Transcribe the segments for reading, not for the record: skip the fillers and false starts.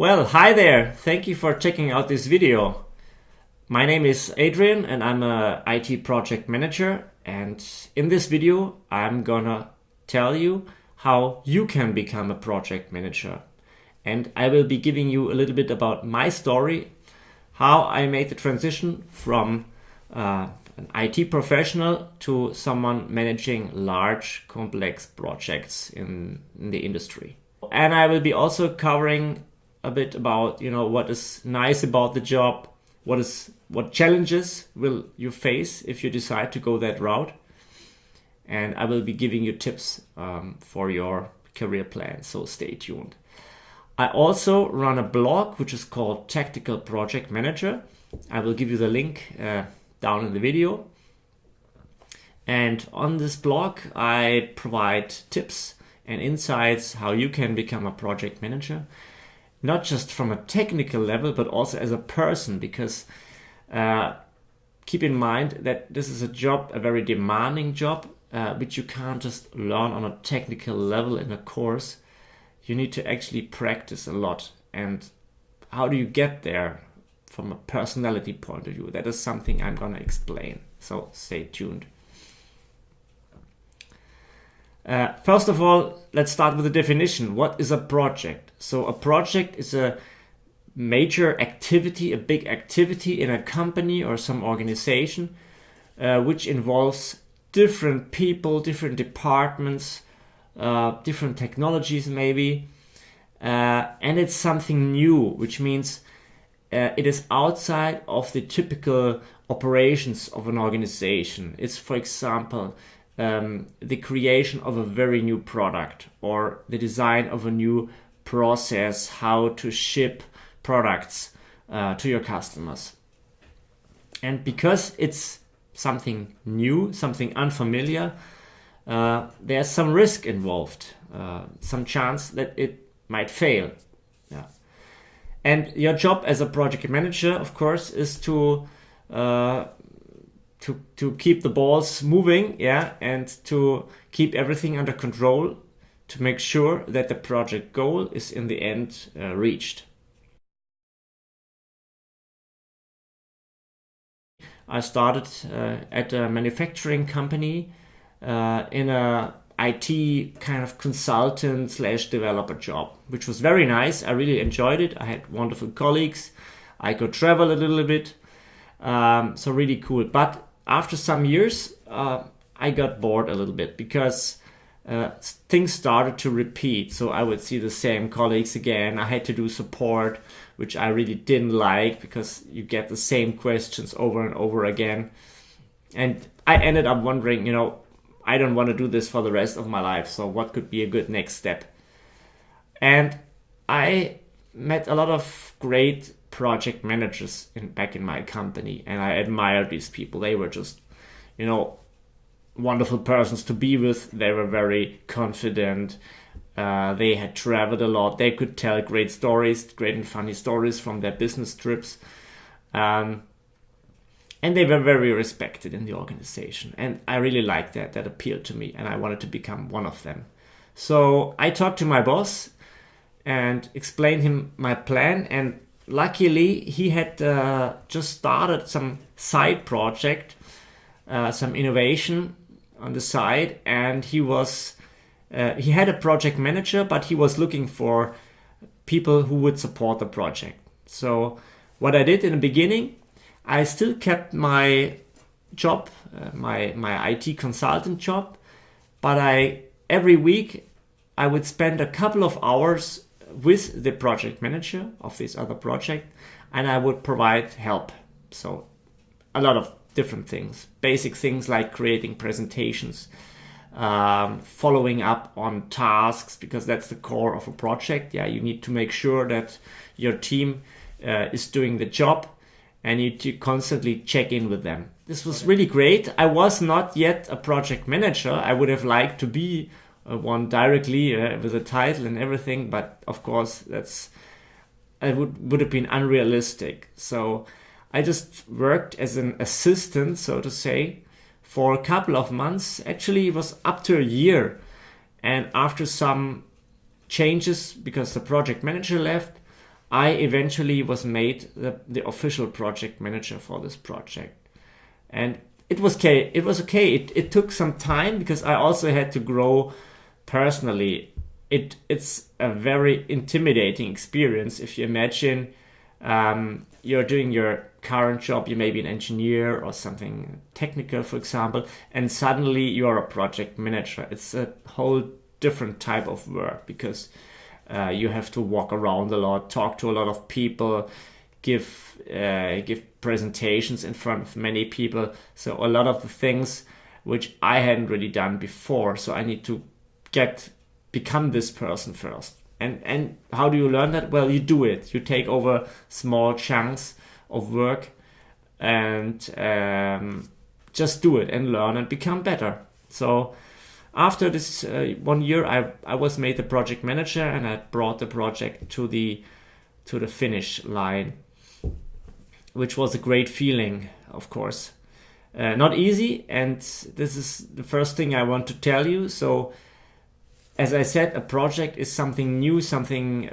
Well, hi there. Thank you for checking out this video. My name is Adrian and I'm a IT project manager, and in this video I'm gonna tell you how you can become a project manager. And I will be giving you a little bit about my story, how I made the transition from an IT professional to someone managing large, complex projects in the industry. And I will be also covering a bit about, what is nice about the job, what challenges will you face if you decide to go that route. And I will be giving you tips for your career plan, so stay tuned. I also run a blog which is called Tactical Project Manager. I will give you the link down in the video. And on this blog I provide tips and insights how you can become a project manager, not just from a technical level but also as a person, because keep in mind that this is a very demanding job which you can't just learn on a technical level in a course. You need to actually practice a lot. And how do you get there from a personality point of view? That is something I'm gonna explain, so stay tuned. First of all, let's start with the definition. What is a project? So a project is a major activity, a big activity in a company or some organization, which involves different people, different departments, different technologies maybe, and it's something new, which means it is outside of the typical operations of an organization. It's, for example, the creation of a very new product or the design of a new process, how to ship products to your customers. And because it's something new, something unfamiliar, there's some risk involved, some chance that it might fail. Yeah. And your job as a project manager, of course, is to keep the balls moving, and to keep everything under control, to make sure that the project goal is in the end reached. I started at a manufacturing company in a IT kind of consultant / developer job, which was very nice. I really enjoyed it. I had wonderful colleagues. I could travel a little bit, so really cool. But after some years, I got bored a little bit because things started to repeat. So I would see the same colleagues again. I had to do support, which I really didn't like because you get the same questions over and over again. And I ended up wondering, I don't want to do this for the rest of my life. So what could be a good next step? And I met a lot of great project managers back in my company, and I admired these people. They were just, wonderful persons to be with. They were very confident. They had traveled a lot. They could tell great stories, great and funny stories from their business trips. And they were very respected in the organization. And I really liked that. That appealed to me, and I wanted to become one of them. So I talked to my boss and explained him my plan, and luckily, he had just started some side project, some innovation on the side, and he had a project manager, but he was looking for people who would support the project. So what I did in the beginning, I still kept my job, my IT consultant job, but every week I would spend a couple of hours with the project manager of this other project, and I would provide help. So a lot of different things, basic things like creating presentations, following up on tasks, because that's the core of a project. You need to make sure that your team is doing the job, and you need to constantly check in with them. This was really great. I was not yet a project manager. I would have liked to be one directly with a title and everything, but of course it would have been unrealistic. So I just worked as an assistant, so to say, for a couple of months. Actually, it was up to a year. And after some changes, because the project manager left, I eventually was made the official project manager for this project. And it was okay. It was okay. It took some time because I also had to grow personally. It's a very intimidating experience. If you imagine you're doing your current job, you may be an engineer or something technical, for example, and suddenly you're a project manager. It's a whole different type of work because you have to walk around a lot, talk to a lot of people, give presentations in front of many people. So a lot of the things which I hadn't really done before. So I need to become this person first. And how do you learn that? Well, you do it. You take over small chunks of work and just do it and learn and become better. So after this 1 year, I was made the project manager and I brought the project to the finish line, which was a great feeling, of course. Not easy, and this is the first thing I want to tell you. So, as I said, a project is something new, something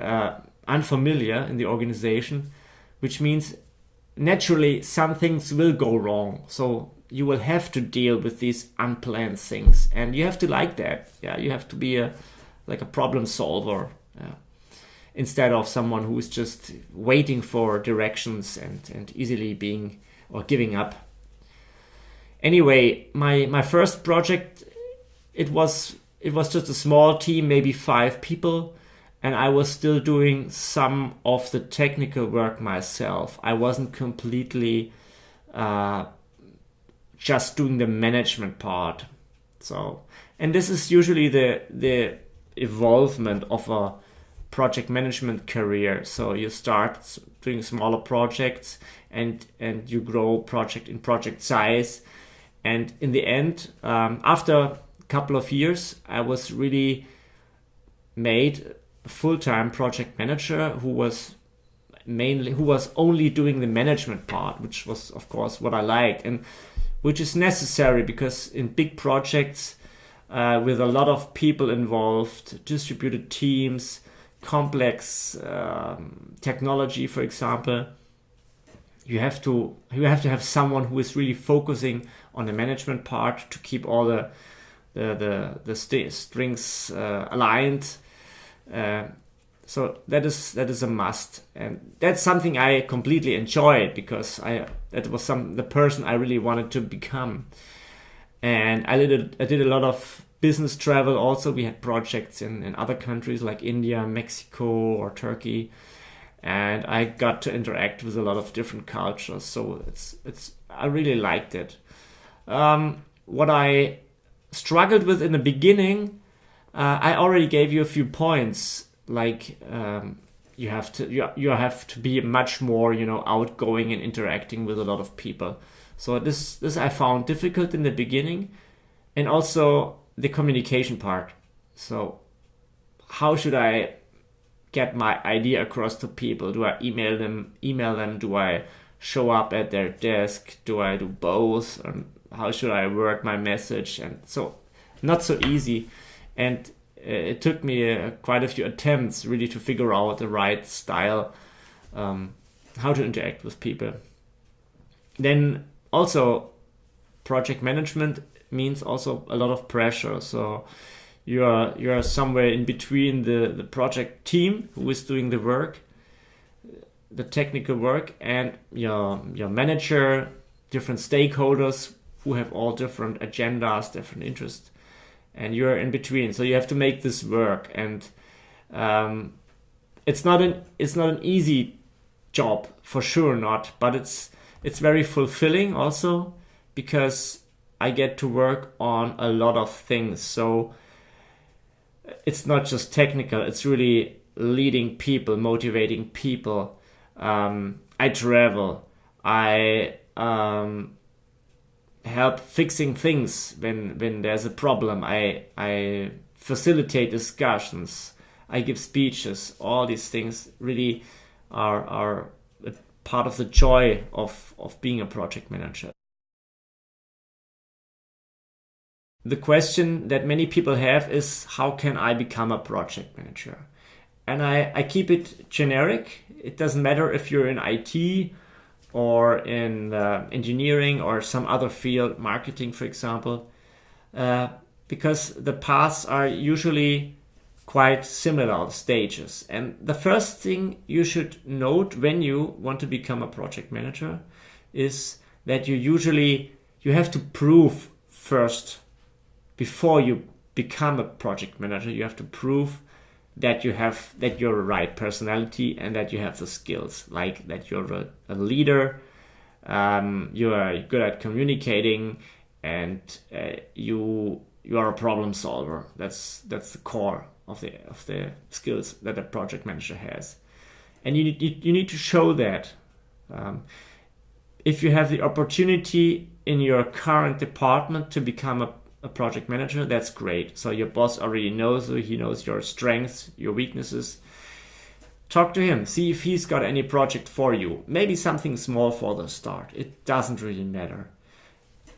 unfamiliar in the organization, which means naturally some things will go wrong. So you will have to deal with these unplanned things, and you have to like that. Yeah, you have to be like a problem solver. Yeah. Instead of someone who is just waiting for directions and easily being or giving up. Anyway, my first project, it was just a small team, maybe 5 people, and I was still doing some of the technical work myself. I wasn't completely just doing the management part. So, and this is usually the evolvement of a project management career. So you start doing smaller projects and you grow project size, and in the end, after a couple of years, I was really made a full-time project manager who was only doing the management part, which was of course what I liked and which is necessary because in big projects with a lot of people involved, distributed teams, complex technology, for example, you have to have someone who is really focusing on the management part to keep all the strings aligned. So that is a must, and that's something I completely enjoyed because that was the person I really wanted to become. And I did a lot of business travel also. We had projects in other countries like India, Mexico, or Turkey, and I got to interact with a lot of different cultures. So I really liked it. What I struggled with in the beginning, I already gave you a few points. Like you have to be much more outgoing and interacting with a lot of people. So this I found difficult in the beginning, and also the communication part. So how should I get my idea across to people? Do I email them? Do I show up at their desk? Do I do both? How should I word my message? And so not so easy. And it took me quite a few attempts really to figure out the right style, how to interact with people. Then also project management means also a lot of pressure. So you are somewhere in between the project team who is doing the work, the technical work, and your manager, different stakeholders who have all different agendas, different interests. And you're in between, so you have to make this work, and it's not an easy job, for sure not, but it's very fulfilling also because I get to work on a lot of things. So it's not just technical; it's really leading people, motivating people. I travel. I help fixing things when there's a problem. I facilitate discussions. I give speeches. All these things really are a part of the joy of being a project manager. The question that many people have is, how can I become a project manager? and I keep it generic. It doesn't matter if you're in IT or in engineering or some other field, marketing, for example, because the paths are usually quite similar stages. And the first thing you should note when you want to become a project manager is that you have to prove first, before you become a project manager, you have to prove that you're a right personality and that you have the skills, like that you're a leader, you are good at communicating, and you are a problem solver. That's the core of the skills that a project manager has, and you need to show that. If you have the opportunity in your current department to become a project manager, that's great. So your boss already knows you, he knows your strengths, your weaknesses. Talk to him, see if he's got any project for you. Maybe something small for the start. It doesn't really matter.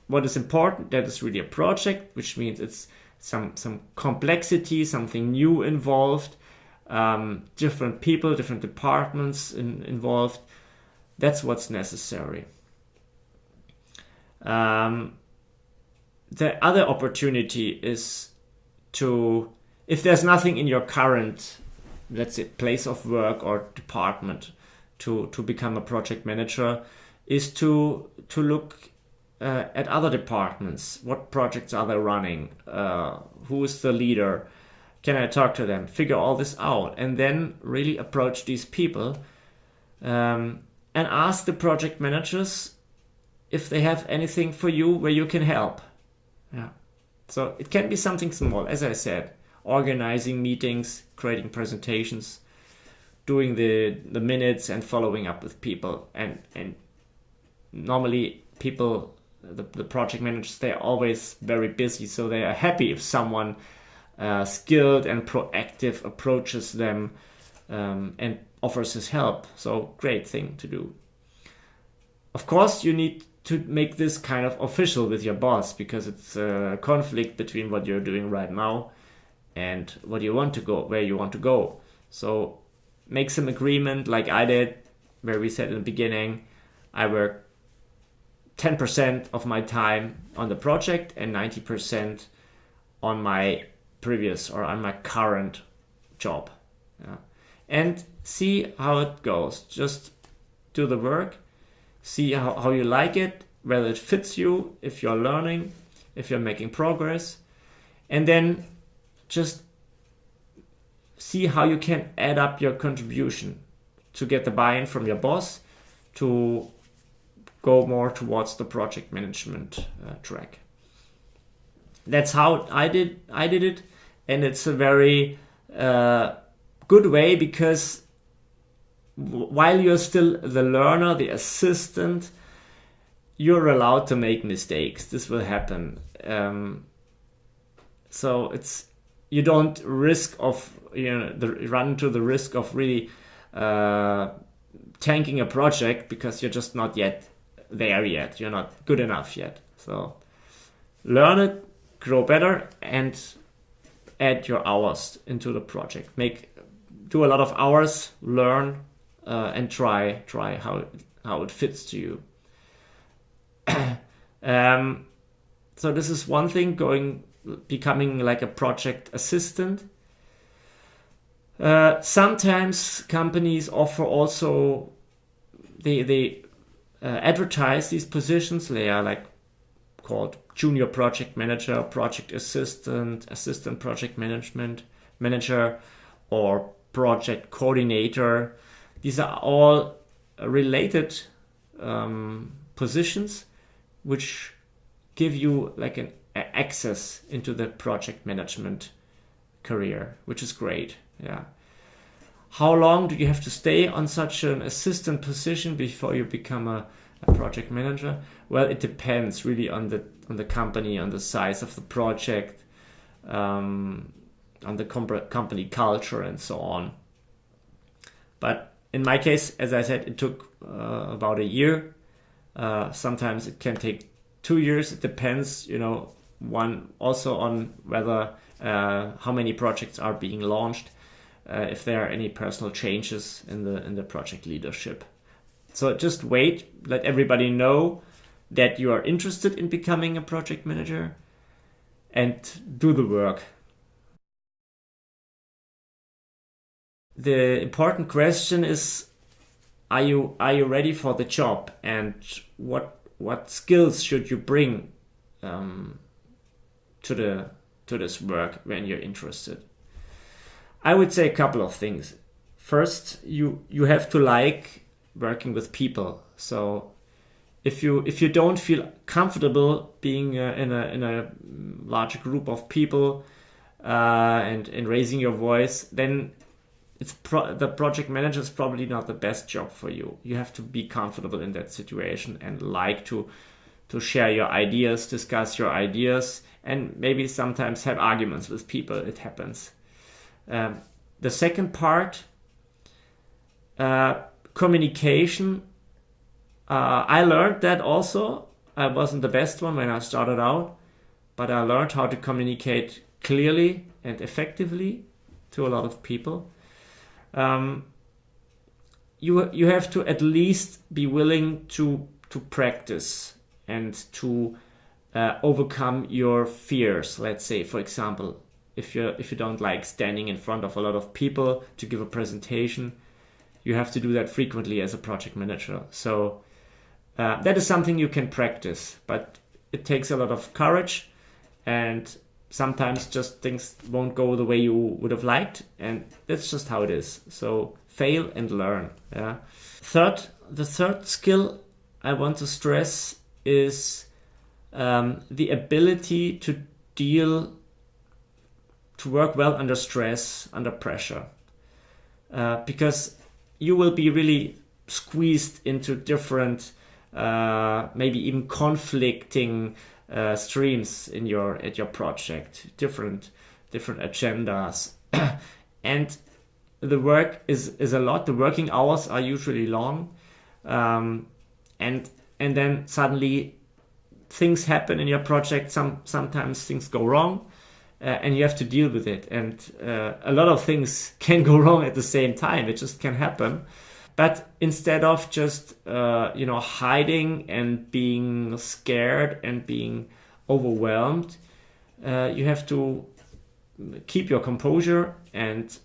What is important, that is really a project, which means it's some complexity, something new involved, different people, different departments involved. That's what's necessary. The other opportunity is to, if there's nothing in your current, let's say, place of work or department to become a project manager, is to look at other departments. What projects are they running? Who is the leader? Can I talk to them? Figure all this out, and then really approach these people and ask the project managers if they have anything for you where you can help. Yeah. So it can be something small, as I said, organizing meetings, creating presentations, doing the minutes and following up with people. And normally people, the project managers, they're always very busy, so they are happy if someone skilled and proactive approaches them and offers his help. So great thing to do. Of course, you need to make this kind of official with your boss, because it's a conflict between what you're doing right now and what you want to go, where you want to go. So make some agreement like I did, where we said in the beginning, I work 10% of my time on the project and 90% on my previous or on my current job. Yeah. And see how it goes. Just do the work. See how you like it, whether it fits you, if you're learning, if you're making progress. And then just see how you can add up your contribution to get the buy-in from your boss to go more towards the project management track. That's how I did it. And it's a very good way, because while you're still the learner, the assistant, you're allowed to make mistakes. This will happen. So you don't risk of run into the risk of really tanking a project because you're just not yet there yet. You're not good enough yet. So learn it, grow better, and add your hours into the project. Do a lot of hours, learn. And try how it fits to you. So this is one thing, becoming like a project assistant. Sometimes companies offer also, they advertise these positions. They are like called junior project manager, project assistant, assistant project manager, or project coordinator. These are all related positions which give you like an access into the project management career, which is great. Yeah. How long do you have to stay on such an assistant position before you become a project manager? Well, it depends really on the company, on the size of the project, on the company culture, and so on. But in my case, as I said, it took about a year. Sometimes it can take 2 years. It depends, one also on whether how many projects are being launched. if there are any personal changes in the project leadership. So just wait, let everybody know that you are interested in becoming a project manager, and do the work. The important question is, are you ready for the job, and what skills should you bring to this work when you're interested? I would say a couple of things. First, you have to like working with people. So if you don't feel comfortable being in a large group of people and raising your voice, then the project manager is probably not the best job for you. You have to be comfortable in that situation and like to share your ideas, discuss your ideas, and maybe sometimes have arguments with people. It happens. The second part, communication. I learned that also. I wasn't the best one when I started out, but I learned how to communicate clearly and effectively to a lot of people. You have to at least be willing to practice and to overcome your fears. Let's say, for example, if you don't like standing in front of a lot of people to give a presentation, you have to do that frequently as a project manager. So that is something you can practice, but it takes a lot of courage, and sometimes just things won't go the way you would have liked, and that's just how it is. So fail and learn. Yeah. The third skill I want to stress is the ability to work well under stress, under pressure, because you will be really squeezed into different, maybe even conflicting streams at your project, different agendas, and the work is a lot. The working hours are usually long, and then suddenly things happen in your project. Sometimes things go wrong, and you have to deal with it. And a lot of things can go wrong at the same time. It just can happen. But instead of just hiding and being scared and being overwhelmed, you have to keep your composure and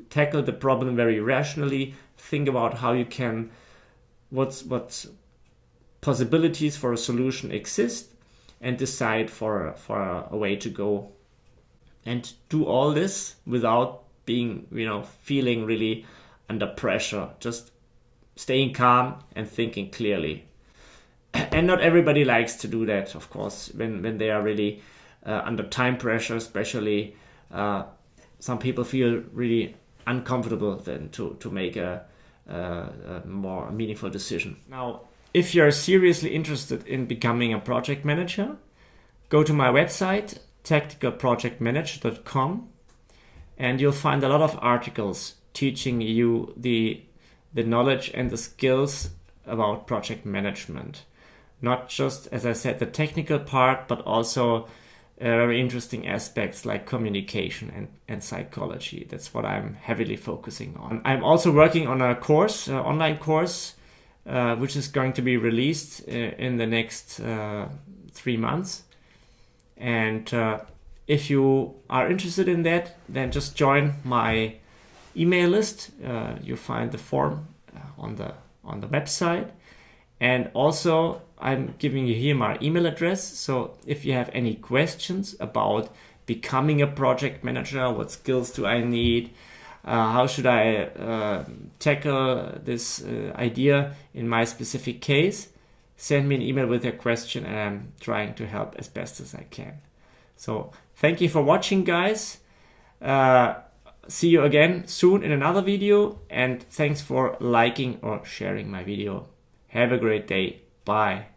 tackle the problem very rationally. Think about how you can, what possibilities for a solution exist, and decide for a way to go. And do all this without being, feeling really under pressure, just staying calm and thinking clearly. And not everybody likes to do that, of course, when they are really under time pressure, especially. Some people feel really uncomfortable then to make a more meaningful decision. Now, if you're seriously interested in becoming a project manager, go to my website, tacticalprojectmanager.com, and you'll find a lot of articles teaching you the knowledge and the skills about project management. Not just, as I said, the technical part, but also very interesting aspects like communication and psychology. That's what I'm heavily focusing on. I'm also working on a course, online course, which is going to be released in the next 3 months. And if you are interested in that, then just join my email list. You find the form on the website. And also, I'm giving you here my email address. So if you have any questions about becoming a project manager, what skills do I need? How should I tackle this idea in my specific case? Send me an email with your question, and I'm trying to help as best as I can. So thank you for watching, guys. See you again soon in another video, and thanks for liking or sharing my video. Have a great day. Bye.